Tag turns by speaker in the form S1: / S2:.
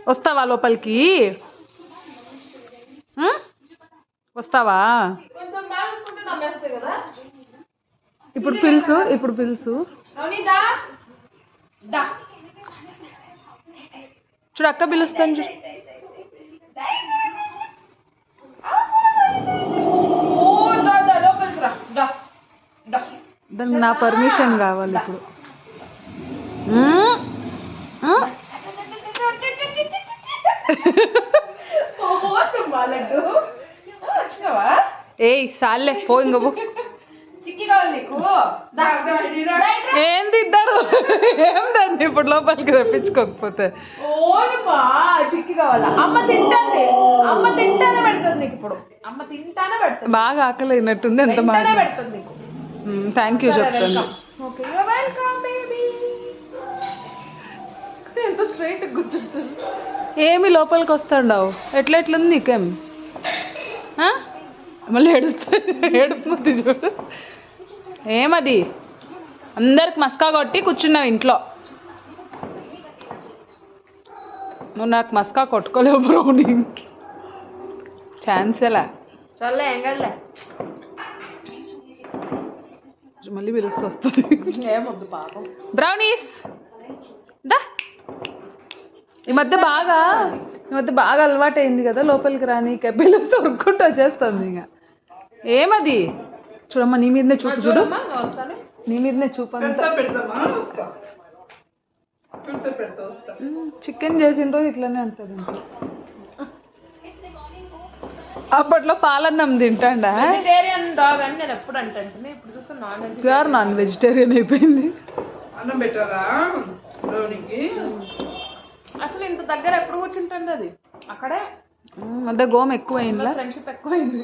S1: వస్తావా లోపలికి? వస్తావా? ఇప్పుడు పిలుసు చూడు, అక్క పిలుస్తాను చూడు. దానికి నా పర్మిషన్ కావాలి ఇప్పుడు. ఏయ్ సాల్లే పో, ఇంక పో. ఏంది ఇద్దరు? ఏం దాన్ని ఇప్పుడు లోపలికి రప్పించుకోకపోతే
S2: చిక్కి కావాలా? అమ్మ తింటానే పెడుతుంది నీకు. ఇప్పుడు అమ్మ తింటానే పెడుతుంది.
S1: బాగా ఆకలి అయినట్టుంది. ఎంత మాట
S2: పెడుతుంది నీకు.
S1: థ్యాంక్ యూ చెప్తాను.
S2: ఎంత స్ట్రైట్ కూర్చుంటుంది.
S1: ఏమి లోపలికి వస్తాండావు? ఎట్లెట్లుంది నీకేం? మళ్ళీ ఏడుస్తుంది చూడు. ఏమది? అందరికి మస్కా కొట్టి కూర్చున్నావు ఇంట్లో. నువ్వు నాకు మస్కా కొట్టుకోలేవు బ్రౌనీ. ఛాన్సేలా.
S2: చల్లే ఏం కదలే.
S1: మళ్ళీ పిలుస్తూ వస్తుంది.
S2: ఏమొద్దు పాపం.
S1: బ్రౌనీస్ దా. ఈ మధ్య బాగా అలవాటు అయింది కదా లోపలికి రాని. పిలుస్తూ ఉరుక్కుంటూ వచ్చేస్తుంది. ఇంకా ఏమది? చూడమ్మా, నీ మీదనే చూపు చూడు. నీ మీదనే చూపు అంతా. చికెన్ చేసిన రోజు ఇట్లానే ఉంటుంది. అప్పట్లో పాలన్నం తింటాడా?
S2: వెజిటేరియన్ డాగ్ అని నేను ఎప్పుడు అంటే ఇప్పుడు చూస్తే
S1: ప్యూర్ నాన్ వెజిటేరియన్ అయిపోయింది.
S2: అన్నం పెట్టాలా బ్రౌనీకి? అసలు ఇంత దగ్గర ఎప్పుడు కూర్చుంటుంది అది? అక్కడే
S1: అంటే గోమ ఎక్కువ అయిందా?
S2: ఫ్రెండ్షిప్ ఎక్కువైంది.